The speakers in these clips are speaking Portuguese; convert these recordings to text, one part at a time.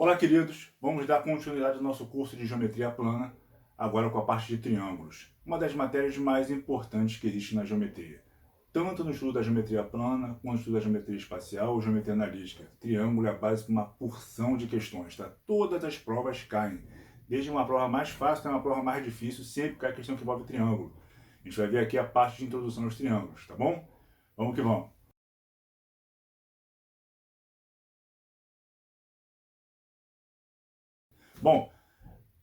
Olá, queridos! Vamos dar continuidade ao nosso curso de Geometria Plana, agora com a parte de triângulos, uma das matérias mais importantes que existe na geometria. Tanto no estudo da geometria plana, quanto no estudo da geometria espacial ou geometria analítica. Triângulo é a base para uma porção de questões, tá? Todas as provas caem. Desde uma prova mais fácil até uma prova mais difícil, sempre cai a questão que envolve triângulo. A gente vai ver aqui a parte de introdução aos triângulos, tá bom? Vamos que vamos! Bom,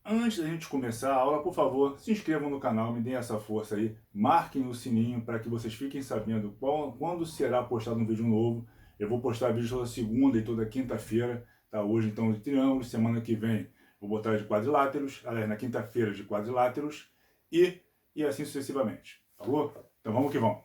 antes da gente começar a aula, por favor, se inscrevam no canal, me deem essa força aí, marquem o sininho para que vocês fiquem sabendo quando será postado um vídeo novo. Eu vou postar vídeo toda segunda e toda quinta-feira, tá? Hoje então de triângulos, semana que vem vou botar de quadriláteros, aliás, na quinta-feira de quadriláteros e assim sucessivamente, falou? Então vamos que vamos.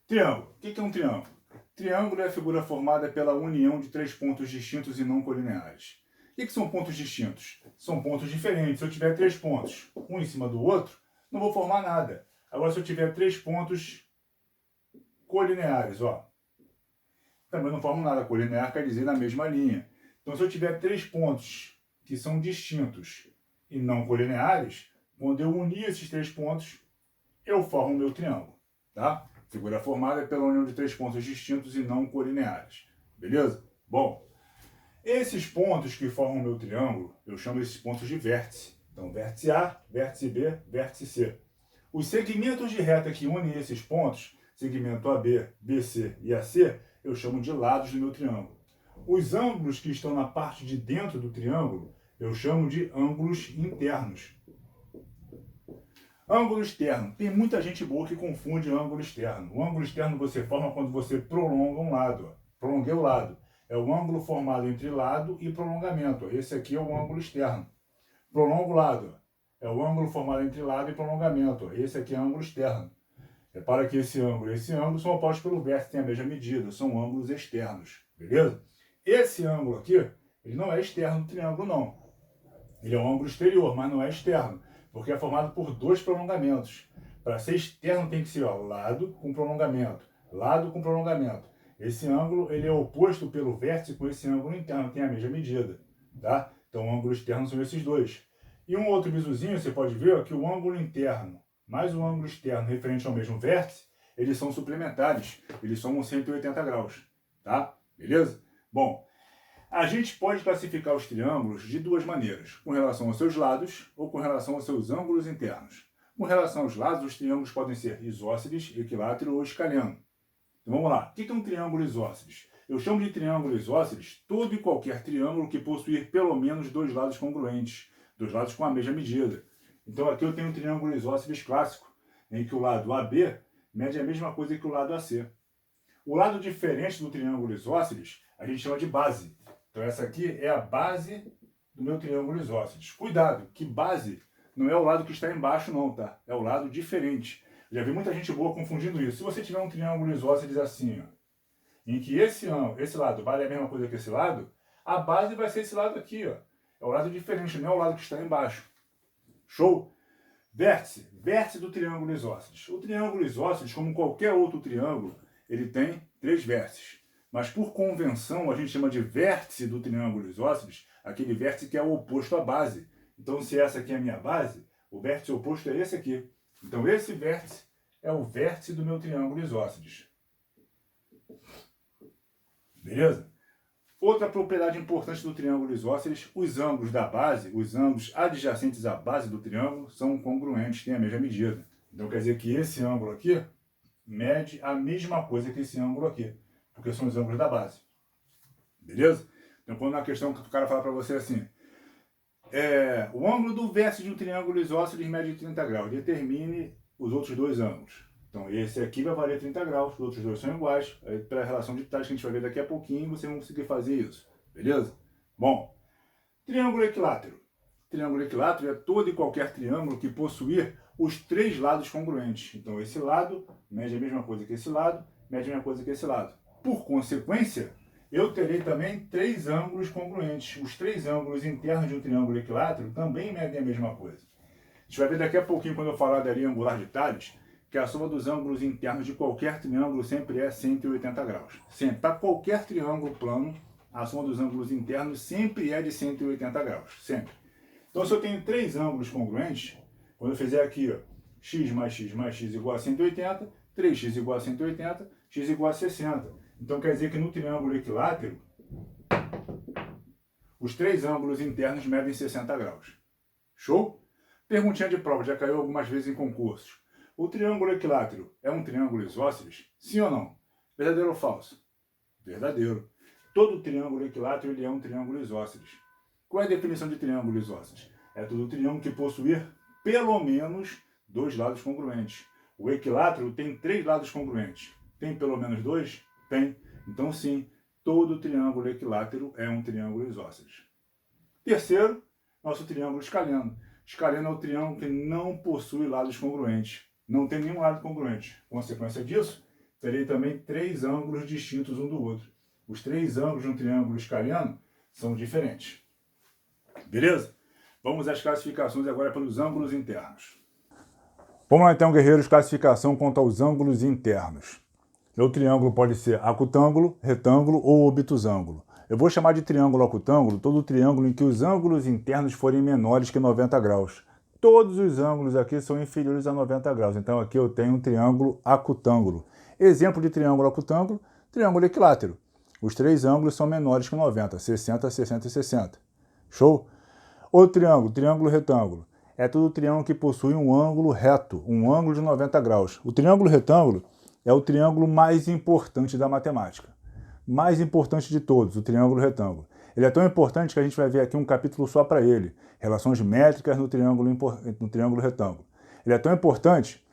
Triângulo. O que é um triângulo? Triângulo é a figura formada pela união de três pontos distintos e não colineares. O que são pontos distintos? São pontos diferentes. Se eu tiver três pontos, um em cima do outro, não vou formar nada. Agora, se eu tiver três pontos colineares, ó, também não formo nada. Colinear quer dizer na mesma linha. Então, se eu tiver três pontos que são distintos e não colineares, quando eu unir esses três pontos, eu formo o meu triângulo, tá? Figura formada pela união de três pontos distintos e não colineares. Beleza? Bom, esses pontos que formam o meu triângulo, eu chamo esses pontos de vértice. Então, vértice A, vértice B, vértice C. Os segmentos de reta que unem esses pontos, segmento AB, BC e AC, eu chamo de lados do meu triângulo. Os ângulos que estão na parte de dentro do triângulo, eu chamo de ângulos internos. Ângulo externo. Tem muita gente boa que confunde ângulo externo. O ângulo externo você forma quando você prolonga um lado. Ó. Prolonguei o lado. É o ângulo formado entre lado e prolongamento. Esse aqui é o ângulo externo. Prolongo o lado. É o ângulo formado entre lado e prolongamento. Esse aqui é o ângulo externo. Repara que esse ângulo e esse ângulo são opostos pelo vértice, têm a mesma medida. São ângulos externos. Beleza? Esse ângulo aqui, ele não é externo do triângulo, não. Ele é um ângulo exterior, mas não é externo. Porque é formado por dois prolongamentos. Para ser externo tem que ser ó, lado com prolongamento. Lado com prolongamento. Esse ângulo ele é oposto pelo vértice com esse ângulo interno, tem a mesma medida. Tá? Então, o ângulo externo são esses dois. E um outro bisuzinho, você pode ver ó, que o ângulo interno mais o ângulo externo referente ao mesmo vértice, eles são suplementares. Eles somam 180 graus. Tá? Beleza? Bom, a gente pode classificar os triângulos de duas maneiras, com relação aos seus lados ou com relação aos seus ângulos internos. Com relação aos lados, os triângulos podem ser isósceles, equilátero ou escaliano. Então vamos lá. O que é um triângulo isósceles? Eu chamo de triângulo isósceles todo e qualquer triângulo que possuir pelo menos dois lados congruentes, dois lados com a mesma medida. Então aqui eu tenho um triângulo isósceles clássico, em que o lado AB mede a mesma coisa que o lado AC. O lado diferente do triângulo isósceles a gente chama de base. Então essa aqui é a base do meu triângulo isósceles. Cuidado, que base não é o lado que está embaixo não, tá? É o lado diferente. Já vi muita gente boa confundindo isso. Se você tiver um triângulo isósceles assim, ó, em que esse lado vale a mesma coisa que esse lado, a base vai ser esse lado aqui, ó. É o lado diferente, não é o lado que está embaixo. Show? Vértice. Vértice do triângulo isósceles. O triângulo isósceles, como qualquer outro triângulo, ele tem três vértices. Mas por convenção, a gente chama de vértice do triângulo isósceles, aquele vértice que é o oposto à base. Então, se essa aqui é a minha base, o vértice oposto é esse aqui. Então, esse vértice é o vértice do meu triângulo isósceles. Beleza? Outra propriedade importante do triângulo isósceles, os ângulos da base, os ângulos adjacentes à base do triângulo, são congruentes, têm a mesma medida. Então, quer dizer que esse ângulo aqui mede a mesma coisa que esse ângulo aqui, porque são os ângulos da base. Beleza? Então, quando a questão que o cara fala para você assim, o ângulo do vértice de um triângulo isósceles mede 30 graus. Determine os outros dois ângulos. Então, esse aqui vai valer 30 graus, os outros dois são iguais. Aí, pela relação de tais que a gente vai ver daqui a pouquinho, você vai conseguir fazer isso. Beleza? Bom, triângulo equilátero. Triângulo equilátero é todo e qualquer triângulo que possuir os três lados congruentes. Então, esse lado mede a mesma coisa que esse lado, mede a mesma coisa que esse lado. Por consequência, eu terei também três ângulos congruentes. Os três ângulos internos de um triângulo equilátero também medem a mesma coisa. A gente vai ver daqui a pouquinho, quando eu falar da linha angular de Tales, que a soma dos ângulos internos de qualquer triângulo sempre é 180 graus. Sempre. Para qualquer triângulo plano, a soma dos ângulos internos sempre é de 180 graus, sempre. Então, se eu tenho três ângulos congruentes, quando eu fizer aqui, ó, x mais x igual a 180, 3x igual a 180, x igual a 60. Então, quer dizer que no triângulo equilátero, os três ângulos internos medem 60 graus. Show? Perguntinha de prova, já caiu algumas vezes em concursos. O triângulo equilátero é um triângulo isósceles? Sim ou não? Verdadeiro ou falso? Verdadeiro. Todo triângulo equilátero ele é um triângulo isósceles. Qual é a definição de triângulo isósceles? É todo triângulo que possuir pelo menos dois lados congruentes. O equilátero tem três lados congruentes. Tem pelo menos dois? Tem. Então, sim, todo triângulo equilátero é um triângulo isósceles. Terceiro, nosso triângulo escaleno. Escaleno é o triângulo que não possui lados congruentes. Não tem nenhum lado congruente. Consequência disso, terei também três ângulos distintos um do outro. Os três ângulos de um triângulo escaleno são diferentes. Beleza? Vamos às classificações agora pelos ângulos internos. Vamos lá então, guerreiros, classificação quanto aos ângulos internos. Meu triângulo pode ser acutângulo, retângulo ou obtusângulo. Eu vou chamar de triângulo acutângulo todo triângulo em que os ângulos internos forem menores que 90 graus. Todos os ângulos aqui são inferiores a 90 graus. Então aqui eu tenho um triângulo acutângulo. Exemplo de triângulo acutângulo, triângulo equilátero. Os três ângulos são menores que 90, 60, 60 e 60. Show? Outro triângulo, triângulo retângulo. É todo triângulo que possui um ângulo reto, um ângulo de 90 graus. O triângulo retângulo é o triângulo mais importante da matemática. Mais importante de todos, o triângulo retângulo. Ele é tão importante que a gente vai ver aqui um capítulo só para ele. Relações métricas no triângulo retângulo. Ele é tão importante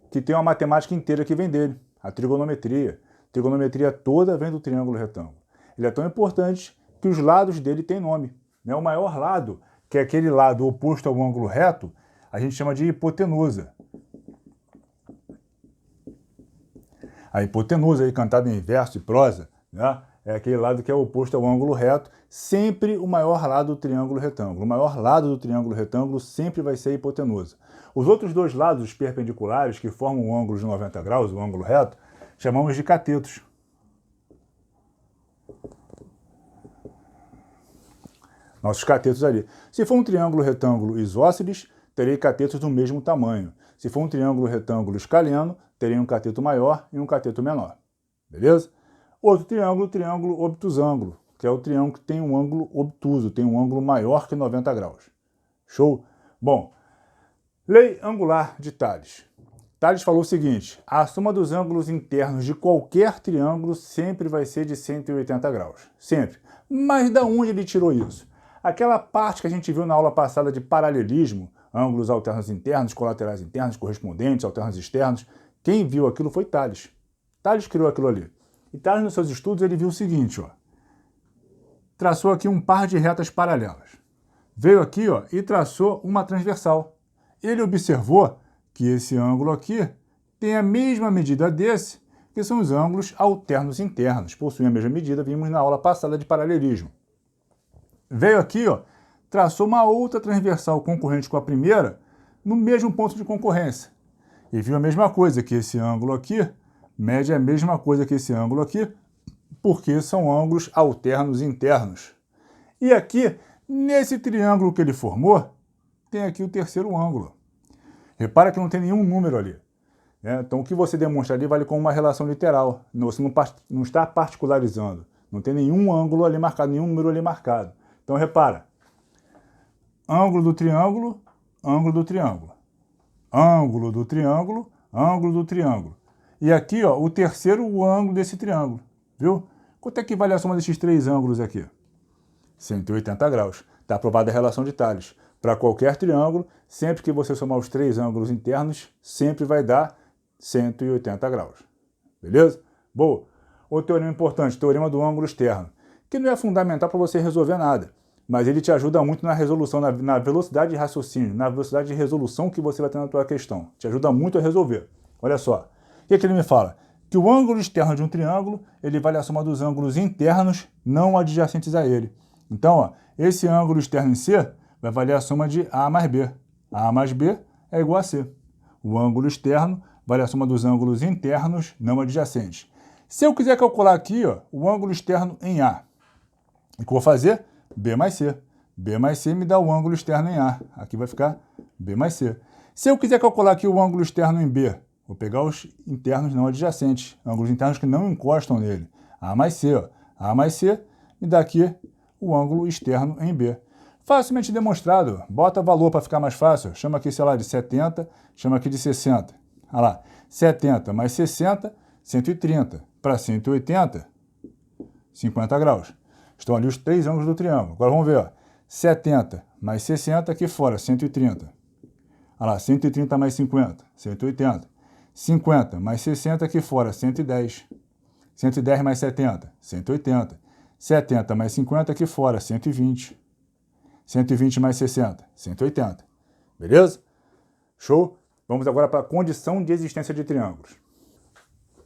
que tem uma matemática inteira que vem dele. A trigonometria. A trigonometria toda vem do triângulo retângulo. Ele é tão importante que os lados dele têm nome. O maior lado, que é aquele lado oposto ao ângulo reto, a gente chama de hipotenusa. A hipotenusa, aí, cantada em verso e prosa, né? É aquele lado que é oposto ao ângulo reto, sempre o maior lado do triângulo retângulo. O maior lado do triângulo retângulo sempre vai ser a hipotenusa. Os outros dois lados, os perpendiculares, que formam o ângulo de 90 graus, o ângulo reto, chamamos de catetos. Nossos catetos ali. Se for um triângulo retângulo isósceles, terei catetos do mesmo tamanho. Se for um triângulo retângulo escaleno, terei um cateto maior e um cateto menor. Beleza? Outro triângulo, triângulo obtusângulo, que é o triângulo que tem um ângulo obtuso, tem um ângulo maior que 90 graus. Show? Bom, lei angular de Tales. Tales falou o seguinte: a soma dos ângulos internos de qualquer triângulo sempre vai ser de 180 graus. Sempre. Mas da onde ele tirou isso? Aquela parte que a gente viu na aula passada de paralelismo, ângulos alternos internos, colaterais internos, correspondentes, alternos externos, quem viu aquilo foi Tales. Tales criou aquilo ali. E Tales, nos seus estudos, ele viu o seguinte, ó. Traçou aqui um par de retas paralelas. Veio aqui, ó, e traçou uma transversal. Ele observou que esse ângulo aqui tem a mesma medida desse, que são os ângulos alternos internos. Possuem a mesma medida, vimos na aula passada de paralelismo. Veio aqui, ó, traçou uma outra transversal concorrente com a primeira no mesmo ponto de concorrência. E viu a mesma coisa, que esse ângulo aqui mede a mesma coisa que esse ângulo aqui, porque são ângulos alternos internos. E aqui, nesse triângulo que ele formou, tem aqui o terceiro ângulo. Repara que não tem nenhum número ali. Né? Então, o que você demonstra ali vale como uma relação literal. Você não está particularizando. Não tem nenhum ângulo ali marcado, nenhum número ali marcado. Então, repara. Ângulo do triângulo, ângulo do triângulo. Ângulo do triângulo, ângulo do triângulo. E aqui, ó, o terceiro ângulo desse triângulo. Viu? Quanto é que vale a soma desses três ângulos aqui? 180 graus. Está aprovada a relação de Tales. Para qualquer triângulo, sempre que você somar os três ângulos internos, sempre vai dar 180 graus. Beleza? Boa. Outro teorema importante, teorema do ângulo externo, que não é fundamental para você resolver nada, mas ele te ajuda muito na resolução, na velocidade de raciocínio, na velocidade de resolução que você vai ter na tua questão. Te ajuda muito a resolver. Olha só. O que ele me fala? Que o ângulo externo de um triângulo, ele vale a soma dos ângulos internos não adjacentes a ele. Então, ó, esse ângulo externo em C vai valer a soma de A mais B. A mais B é igual a C. O ângulo externo vale a soma dos ângulos internos não adjacentes. Se eu quiser calcular aqui, ó, o ângulo externo em A, o que eu vou fazer? B mais C. B mais C me dá o ângulo externo em A. Aqui vai ficar B mais C. Se eu quiser calcular aqui o ângulo externo em B, vou pegar os internos não adjacentes, ângulos internos que não encostam nele. A mais C, ó. A mais C me dá aqui o ângulo externo em B. Facilmente demonstrado. Bota valor para ficar mais fácil. Chama aqui, sei lá, de 70, chama aqui de 60. Olha lá, 70 mais 60, 130. Para 180, 50 graus. Estão ali os três ângulos do triângulo. Agora vamos ver, ó. 70 mais 60 aqui fora, 130. Olha lá, 130 mais 50, 180. 50 mais 60 aqui fora, 110. 110 mais 70, 180. 70 mais 50 aqui fora, 120. 120 mais 60, 180. Beleza? Show? Vamos agora para a condição de existência de triângulos.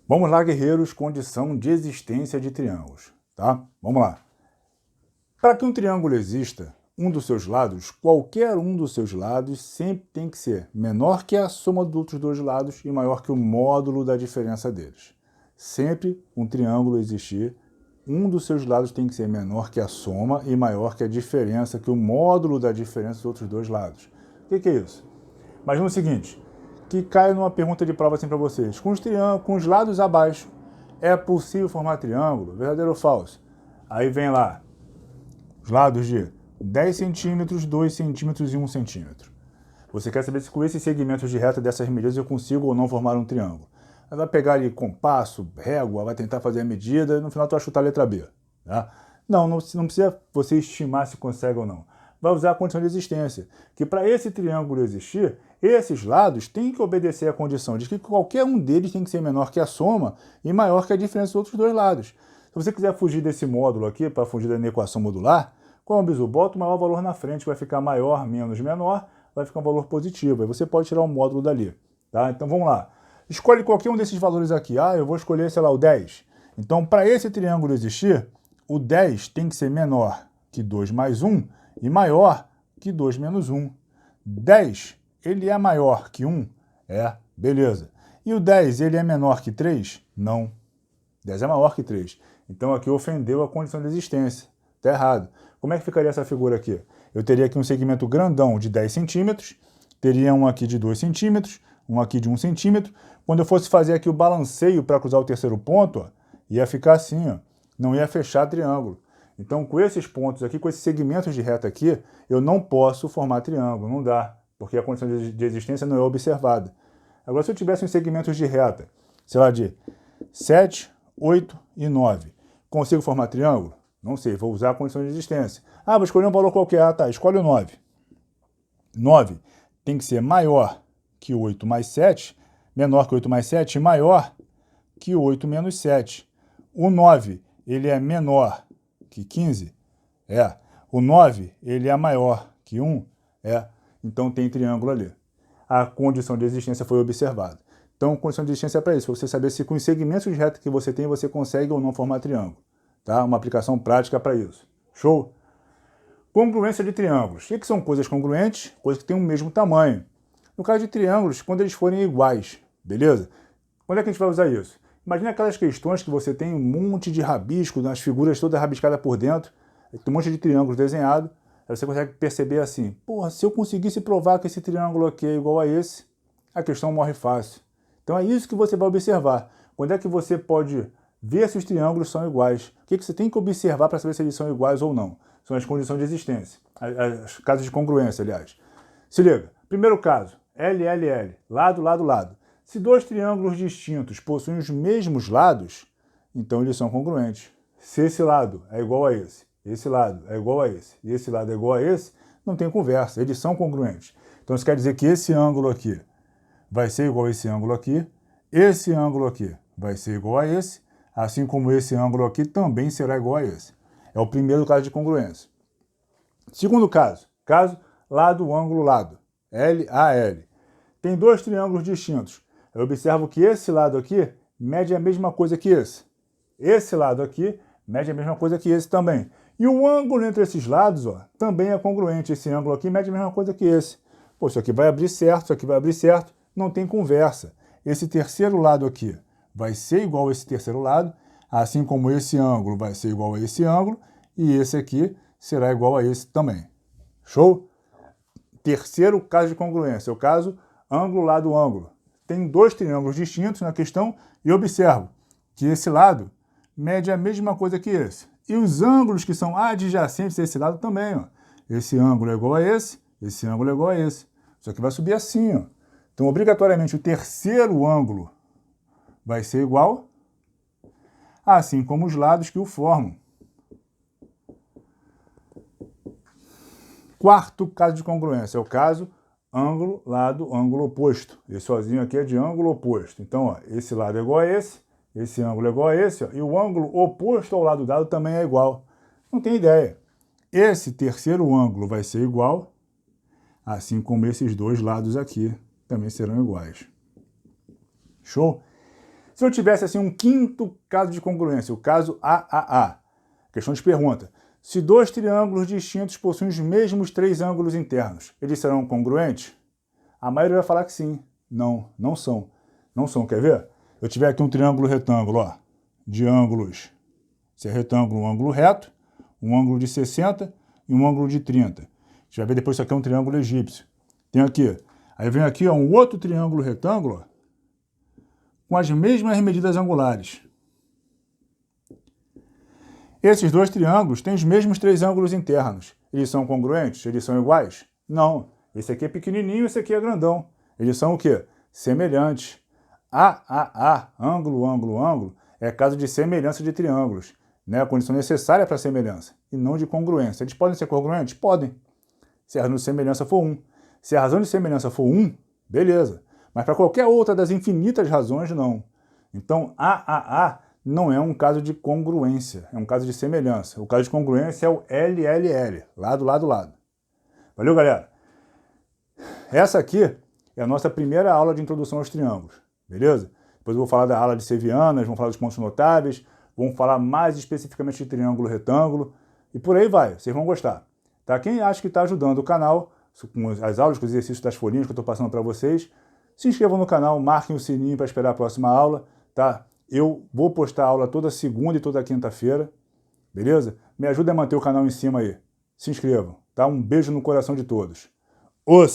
Vamos lá, guerreiros, condição de existência de triângulos. Tá? Vamos lá. Para que um triângulo exista, um dos seus lados, qualquer um dos seus lados, sempre tem que ser menor que a soma dos outros dois lados e maior que o módulo da diferença deles. Sempre um triângulo existir, um dos seus lados tem que ser menor que a soma e maior que a diferença, que o módulo da diferença dos outros dois lados. O que é isso? Imagina o seguinte, que cai numa pergunta de prova assim para vocês. Com os lados abaixo, é possível formar triângulo? Verdadeiro ou falso? Aí vem lá, os lados de 10 centímetros, 2 centímetros e 1 centímetro. Você quer saber se com esses segmentos de reta dessas medidas eu consigo ou não formar um triângulo. Aí vai pegar ali compasso, régua, vai tentar fazer a medida e no final tu vai chutar a letra B. Tá? Não precisa você estimar se consegue ou não. Vai usar a condição de existência, que para esse triângulo existir, esses lados têm que obedecer à condição de que qualquer um deles tem que ser menor que a soma e maior que a diferença dos outros dois lados. Se você quiser fugir desse módulo aqui, para fugir da equação modular, como bizu, bota o maior valor na frente, vai ficar maior menos menor, vai ficar um valor positivo. Aí você pode tirar um módulo dali. Tá? Então vamos lá. Escolhe qualquer um desses valores aqui. Ah, eu vou escolher, sei lá, o 10. Então, para esse triângulo existir, o 10 tem que ser menor que 2 mais 1 e maior que 2 menos 1. 10, ele é maior que 1? É, beleza. E o 10, ele é menor que 3? Não. 10 é maior que 3. Então aqui ofendeu a condição de existência. Está errado. Como é que ficaria essa figura aqui? Eu teria aqui um segmento grandão de 10 centímetros, teria um aqui de 2 centímetros, um aqui de 1 centímetro. Quando eu fosse fazer aqui o balanceio para cruzar o terceiro ponto, ó, ia ficar assim, ó, não ia fechar triângulo. Então, com esses pontos aqui, com esses segmentos de reta aqui, eu não posso formar triângulo, não dá, porque a condição de existência não é observada. Agora, se eu tivesse uns segmentos de reta, sei lá, de 7, 8 e 9, consigo formar triângulo? Não sei, vou usar a condição de existência. Ah, vou escolher um valor qualquer. Ah, tá, escolhe o 9. 9 tem que ser maior que 8 mais 7, menor que 8 mais 7 e maior que 8 menos 7. O 9, ele é menor que 15? É. O 9, ele é maior que 1? É. Então tem triângulo ali. A condição de existência foi observada. Então, a condição de existência é para isso, para você saber se com os segmentos de reta que você tem, você consegue ou não formar triângulo. Tá? Uma aplicação prática para isso. Show? Congruência de triângulos. O que são coisas congruentes? Coisas que têm o mesmo tamanho. No caso de triângulos, quando eles forem iguais, beleza? Quando é que a gente vai usar isso? Imagina aquelas questões que você tem um monte de rabisco, nas figuras todas rabiscadas por dentro, tem um monte de triângulos desenhados, aí você consegue perceber assim, porra, se eu conseguisse provar que esse triângulo aqui é igual a esse, a questão morre fácil. Então é isso que você vai observar. Quando é que você pode ver se os triângulos são iguais? O que você tem que observar para saber se eles são iguais ou não? São as condições de existência, as casos de congruência, aliás. Se liga, primeiro caso, LLL, lado, lado, lado. Se dois triângulos distintos possuem os mesmos lados, então eles são congruentes. Se esse lado é igual a esse lado é igual a esse, e esse lado é igual a esse, não tem conversa, eles são congruentes. Então isso quer dizer que esse ângulo aqui vai ser igual a esse ângulo aqui vai ser igual a esse, assim como esse ângulo aqui também será igual a esse. É o primeiro caso de congruência. Segundo caso, lado, ângulo, lado, LAL. Tem dois triângulos distintos. Eu observo que esse lado aqui mede a mesma coisa que esse. Esse lado aqui mede a mesma coisa que esse também. E o ângulo entre esses lados, ó, também é congruente. Esse ângulo aqui mede a mesma coisa que esse. Pô, isso aqui vai abrir certo, isso aqui vai abrir certo. Não tem conversa. Esse terceiro lado aqui vai ser igual a esse terceiro lado, assim como esse ângulo vai ser igual a esse ângulo, e esse aqui será igual a esse também. Show? Terceiro caso de congruência, é o caso ângulo, lado, ângulo. Tem dois triângulos distintos na questão e observo que esse lado mede a mesma coisa que esse. E os ângulos que são adjacentes a esse lado também, ó. Esse ângulo é igual a esse ângulo é igual a esse. Isso aqui vai subir assim, ó. Então, obrigatoriamente, o terceiro ângulo vai ser igual, assim como os lados que o formam. Quarto caso de congruência é o caso ângulo, lado, ângulo oposto. Esse sozinho aqui é de ângulo oposto. Então, ó, esse lado é igual a esse ângulo é igual a esse, ó, e o ângulo oposto ao lado dado também é igual. Não tem ideia. Esse terceiro ângulo vai ser igual, assim como esses dois lados aqui também serão iguais. Show? Se eu tivesse assim um quinto caso de congruência, o caso AAA, questão de pergunta. Se dois triângulos distintos possuem os mesmos três ângulos internos, eles serão congruentes? A maioria vai falar que sim. Não, não são. Não são, quer ver? Eu tiver aqui um triângulo retângulo, ó, de ângulos. Esse é retângulo, um ângulo reto, um ângulo de 60 e um ângulo de 30. A gente vai ver depois isso aqui é um triângulo egípcio. Tem aqui. Aí vem aqui, ó, um outro triângulo retângulo, ó, com as mesmas medidas angulares. Esses dois triângulos têm os mesmos três ângulos internos. Eles são congruentes? Eles são iguais? Não. Esse aqui é pequenininho, esse aqui é grandão. Eles são o quê? Semelhantes. AAA, ângulo, ângulo, ângulo, é caso de semelhança de triângulos. Né? A condição necessária para a semelhança, e não de congruência. Eles podem ser congruentes? Podem. Se a razão de semelhança for 1. Se a razão de semelhança for 1, beleza. Mas para qualquer outra das infinitas razões, não. Então, AAA não é um caso de congruência, é um caso de semelhança. O caso de congruência é o LLL, lado, lado, lado. Valeu, galera? Essa aqui é a nossa primeira aula de introdução aos triângulos, beleza? Depois eu vou falar da aula de sevianas, vamos falar dos pontos notáveis, vamos falar mais especificamente de triângulo, retângulo, e por aí vai, vocês vão gostar. Tá? Quem acha que está ajudando o canal, com as aulas, com os exercícios das folhinhas que eu estou passando para vocês, se inscrevam no canal, marquem o sininho para esperar a próxima aula, tá? Eu vou postar a aula toda segunda e toda quinta-feira, beleza? Me ajuda a manter o canal em cima aí. Se inscrevam, tá? Um beijo no coração de todos. Os